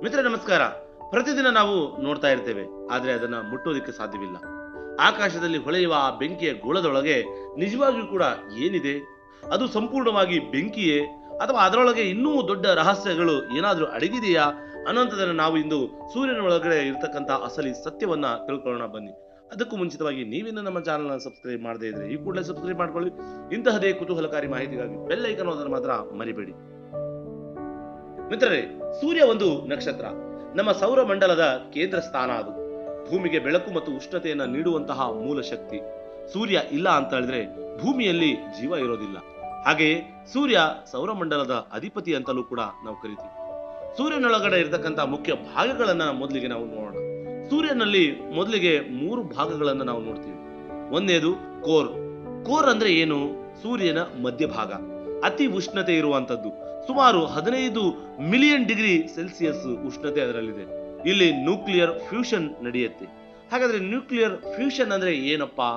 ಮಿತ್ರ ನಮಸ್ಕಾರ. ಪ್ರತಿದಿನ ನಾವು ನೋಡ್ತಾ ಇರ್ತೇವೆ, ಆದ್ರೆ ಅದನ್ನ ಮುಟ್ಟೋದಿಕ್ಕೆ ಸಾಧ್ಯವಿಲ್ಲ. ಆಕಾಶದಲ್ಲಿ ಹೊಳೆಯುವ ಆ ಬೆಂಕಿಯ ಗೋಳದೊಳಗೆ ನಿಜವಾಗಿಯೂ ಕೂಡ ಏನಿದೆ? ಅದು ಸಂಪೂರ್ಣವಾಗಿ ಬೆಂಕಿಯೇ, ಅಥವಾ ಅದರೊಳಗೆ ಇನ್ನೂ ದೊಡ್ಡ ರಹಸ್ಯಗಳು ಏನಾದ್ರೂ ಅಡಗಿದೆಯಾ ಅನ್ನೋಂಥದ್ದನ್ನ ನಾವು ಇಂದು ಸೂರ್ಯನ ಒಳಗಡೆ ಇರ್ತಕ್ಕಂಥ ಅಸಲಿ ಸತ್ಯವನ್ನ ತಿಳ್ಕೊಳ್ಳೋಣ ಬನ್ನಿ. ಅದಕ್ಕೂ ಮುಂಚಿತವಾಗಿ ನೀವಿನ್ನು ನಮ್ಮ ಚಾನಲ್ನ ಸಬ್ಸ್ಕ್ರೈಬ್ ಮಾಡದೇ ಇದ್ರೆ ಈ ಕೂಡಲೇ ಸಬ್ಸ್ಕ್ರೈಬ್ ಮಾಡ್ಕೊಳ್ಳಿ. ಇಂತಹದೇ ಕುತೂಹಲಕಾರಿ ಮಾಹಿತಿಗಾಗಿ ಬೆಲ್ ಐಕಾನ್ ಅನ್ನೋದನ್ನ ಮಾತ್ರ ಮರಿಬೇಡಿ. ಮಿತ್ರರೇ, ಸೂರ್ಯ ಒಂದು ನಕ್ಷತ್ರ, ನಮ್ಮ ಸೌರಮಂಡಲದ ಕೇಂದ್ರ ಸ್ಥಾನ. ಅದು ಭೂಮಿಗೆ ಬೆಳಕು ಮತ್ತು ಉಷ್ಣತೆಯನ್ನ ನೀಡುವಂತಹ ಮೂಲ ಶಕ್ತಿ. ಸೂರ್ಯ ಇಲ್ಲ ಅಂತ ಹೇಳಿದ್ರೆ ಭೂಮಿಯಲ್ಲಿ ಜೀವ ಇರೋದಿಲ್ಲ. ಹಾಗೆಯೇ ಸೂರ್ಯ ಸೌರಮಂಡಲದ ಅಧಿಪತಿ ಅಂತಲೂ ಕೂಡ ನಾವು ಕರಿತೀವಿ. ಸೂರ್ಯನೊಳಗಡೆ ಇರತಕ್ಕಂತ ಮುಖ್ಯ ಭಾಗಗಳನ್ನ ಮೊದಲಿಗೆ ನಾವು ನೋಡೋಣ. ಸೂರ್ಯನಲ್ಲಿ ಮೊದಲಿಗೆ 3 ಭಾಗಗಳನ್ನ ನಾವು ನೋಡ್ತೀವಿ. ಒಂದನೇದು ಕೋರ್. ಕೋರ್ ಅಂದ್ರೆ ಏನು? ಸೂರ್ಯನ ಮಧ್ಯಭಾಗ, ಅತಿ ಉಷ್ಣತೆ ಇರುವಂತದ್ದು. ಸುಮಾರು 15 ಮಿಲಿಯನ್ ಡಿಗ್ರಿ ಸೆಲ್ಸಿಯಸ್ ಉಷ್ಣತೆ ಅದರಲ್ಲಿದೆ. ಇಲ್ಲಿ ನ್ಯೂಕ್ಲಿಯರ್ ಫ್ಯೂಷನ್ ನಡೆಯುತ್ತೆ. ಹಾಗಾದ್ರೆ ನ್ಯೂಕ್ಲಿಯರ್ ಫ್ಯೂಷನ್ ಅಂದ್ರೆ ಏನಪ್ಪಾ?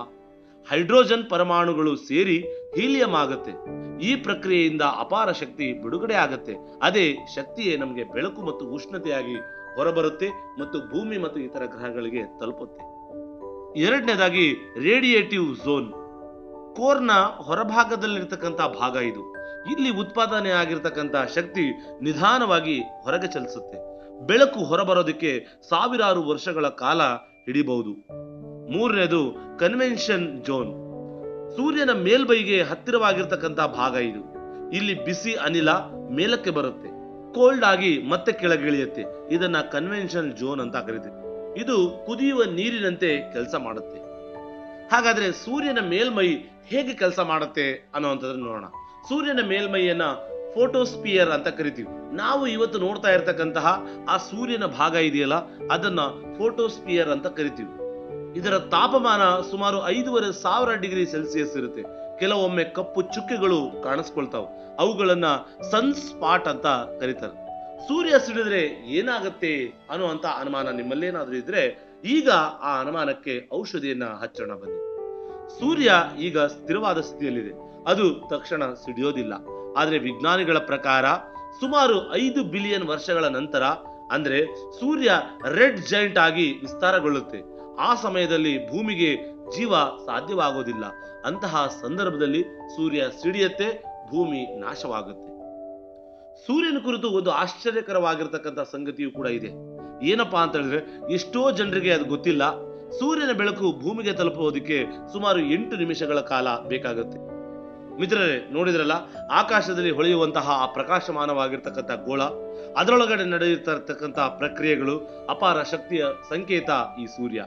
ಹೈಡ್ರೋಜನ್ ಪರಮಾಣುಗಳು ಸೇರಿ ಹೀಲಿಯಂ ಆಗುತ್ತೆ. ಈ ಪ್ರಕ್ರಿಯೆಯಿಂದ ಅಪಾರ ಶಕ್ತಿ ಬಿಡುಗಡೆ ಆಗುತ್ತೆ. ಅದೇ ಶಕ್ತಿಯೇ ನಮಗೆ ಬೆಳಕು ಮತ್ತು ಉಷ್ಣತೆಯಾಗಿ ಹೊರಬರುತ್ತೆ ಮತ್ತು ಭೂಮಿ ಮತ್ತು ಇತರ ಗ್ರಹಗಳಿಗೆ ತಲುಪುತ್ತೆ. ಎರಡನೇದಾಗಿ ರೇಡಿಯೇಟಿವ್ ಝೋನ್. ಕೋರ್ನ ಹೊರಭಾಗದಲ್ಲಿರ್ತಕ್ಕಂಥ ಭಾಗ ಇದು. ಇಲ್ಲಿ ಉತ್ಪಾದನೆ ಆಗಿರ್ತಕ್ಕಂಥ ಶಕ್ತಿ ನಿಧಾನವಾಗಿ ಹೊರಗೆ ಚಲಿಸುತ್ತೆ. ಬೆಳಕು ಹೊರಬರೋದಕ್ಕೆ ಸಾವಿರಾರು ವರ್ಷಗಳ ಕಾಲ ಹಿಡಿಬಹುದು. ಮೂರನೇದು ಕನ್ವೆನ್ಷನ್ ಝೋನ್. ಸೂರ್ಯನ ಮೇಲ್ಮೈಗೆ ಹತ್ತಿರವಾಗಿರ್ತಕ್ಕಂಥ ಭಾಗ ಇದು. ಇಲ್ಲಿ ಬಿಸಿ ಅನಿಲ ಮೇಲಕ್ಕೆ ಬರುತ್ತೆ, ಕೋಲ್ಡ್ ಆಗಿ ಮತ್ತೆ ಕೆಳಗಿಳಿಯುತ್ತೆ. ಇದನ್ನ ಕನ್ವೆನ್ಷನ್ ಝೋನ್ ಅಂತ ಕರೀತೀವಿ. ಇದು ಕುದಿಯುವ ನೀರಿನಂತೆ ಕೆಲಸ ಮಾಡುತ್ತೆ. ಹಾಗಾದ್ರೆ ಸೂರ್ಯನ ಮೇಲ್ಮೈ ಹೇಗೆ ಕೆಲಸ ಮಾಡುತ್ತೆ ಅನ್ನೋವಂಥದ್ದನ್ನು ನೋಡೋಣ. ಸೂರ್ಯನ ಮೇಲ್ಮೈಯನ್ನ ಫೋಟೋಸ್ಪಿಯರ್ ಅಂತ ಕರಿತೀವಿ. ನಾವು ಇವತ್ತು ನೋಡ್ತಾ ಇರ್ತಕ್ಕಂತಹ ಆ ಸೂರ್ಯನ ಭಾಗ ಇದೆಯಲ್ಲ, ಅದನ್ನ ಫೋಟೋಸ್ಪಿಯರ್ ಅಂತ ಕರಿತೀವಿ. ಇದರ ತಾಪಮಾನ ಸುಮಾರು 5,500 ಡಿಗ್ರಿ ಸೆಲ್ಸಿಯಸ್ ಇರುತ್ತೆ. ಕೆಲವೊಮ್ಮೆ ಕಪ್ಪು ಚುಕ್ಕೆಗಳು ಕಾಣಿಸ್ಕೊಳ್ತಾವೆ. ಅವುಗಳನ್ನ ಸನ್ ಸ್ಪಾಟ್ ಅಂತ ಕರೀತಾರೆ. ಸೂರ್ಯ ಸಿಡಿದ್ರೆ ಏನಾಗತ್ತೆ ಅನ್ನುವಂತ ಅನುಮಾನ ನಿಮ್ಮಲ್ಲೇನಾದ್ರೂ ಇದ್ರೆ ಈಗ ಆ ಅನುಮಾನಕ್ಕೆ ಔಷಧಿಯನ್ನ ಹಚ್ಚೋಣ ಬನ್ನಿ. ಸೂರ್ಯ ಈಗ ಸ್ಥಿರವಾದ ಸ್ಥಿತಿಯಲ್ಲಿದೆ. ಅದು ತಕ್ಷಣ ಸಿಡಿಯೋದಿಲ್ಲ. ಆದ್ರೆ ವಿಜ್ಞಾನಿಗಳ ಪ್ರಕಾರ ಸುಮಾರು 5 ಬಿಲಿಯನ್ ವರ್ಷಗಳ ನಂತರ, ಅಂದ್ರೆ ಸೂರ್ಯ ರೆಡ್ ಜೈಂಟ್ ಆಗಿ ವಿಸ್ತಾರಗೊಳ್ಳುತ್ತೆ. ಆ ಸಮಯದಲ್ಲಿ ಭೂಮಿಗೆ ಜೀವ ಸಾಧ್ಯವಾಗೋದಿಲ್ಲ. ಅಂತಹ ಸಂದರ್ಭದಲ್ಲಿ ಸೂರ್ಯ ಸಿಡಿಯತ್ತೆ, ಭೂಮಿ ನಾಶವಾಗುತ್ತೆ. ಸೂರ್ಯನ ಕುರಿತು ಒಂದು ಆಶ್ಚರ್ಯಕರವಾಗಿರ್ತಕ್ಕಂಥ ಸಂಗತಿಯೂ ಕೂಡ ಇದೆ. ಏನಪ್ಪಾ ಅಂತ ಹೇಳಿದ್ರೆ, ಎಷ್ಟೋ ಜನರಿಗೆ ಅದು ಗೊತ್ತಿಲ್ಲ. ಸೂರ್ಯನ ಬೆಳಕು ಭೂಮಿಗೆ ತಲುಪುವುದಕ್ಕೆ ಸುಮಾರು 8 ನಿಮಿಷಗಳ ಕಾಲ ಬೇಕಾಗುತ್ತೆ. ಮಿತ್ರರೇ, ನೋಡಿದ್ರಲ್ಲ, ಆಕಾಶದಲ್ಲಿ ಹೊಳೆಯುವಂತಹ ಆ ಪ್ರಕಾಶಮಾನವಾಗಿರ್ತಕ್ಕಂಥ ಗೋಳ, ಅದರೊಳಗಡೆ ನಡೆಯುತ್ತಿರ್ತಕ್ಕಂಥ ಪ್ರಕ್ರಿಯೆಗಳು, ಅಪಾರ ಶಕ್ತಿಯ ಸಂಕೇತ ಈ ಸೂರ್ಯ.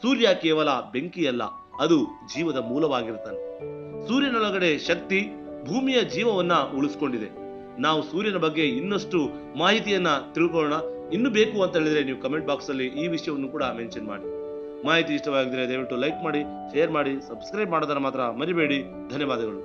ಸೂರ್ಯ ಕೇವಲ ಬೆಂಕಿಯಲ್ಲ, ಅದು ಜೀವದ ಮೂಲವಾಗಿರ್ತಾನೆ. ಸೂರ್ಯನೊಳಗಡೆ ಶಕ್ತಿ ಭೂಮಿಯ ಜೀವವನ್ನ ಉಳಿಸ್ಕೊಂಡಿದೆ. ನಾವು ಸೂರ್ಯನ ಬಗ್ಗೆ ಇನ್ನಷ್ಟು ಮಾಹಿತಿಯನ್ನ ತಿಳ್ಕೊಳ್ಳೋಣ. ಇನ್ನು ಬೇಕು ಅಂತ ಹೇಳಿದ್ರೆ ನೀವು ಕಮೆಂಟ್ ಬಾಕ್ಸ್ ಅಲ್ಲಿ ಈ ವಿಷಯವನ್ನು ಕೂಡ ಮೆನ್ಷನ್ ಮಾಡಿ. ಮಾಹಿತಿ ಇಷ್ಟವಾಗಿದ್ರೆ ದಯವಿಟ್ಟು ಲೈಕ್ ಮಾಡಿ, ಶೇರ್ ಮಾಡಿ, ಸಬ್ಸ್ಕ್ರೈಬ್ ಮಾಡೋದನ್ನ ಮಾತ್ರ ಮರಿಬೇಡಿ. ಧನ್ಯವಾದಗಳು.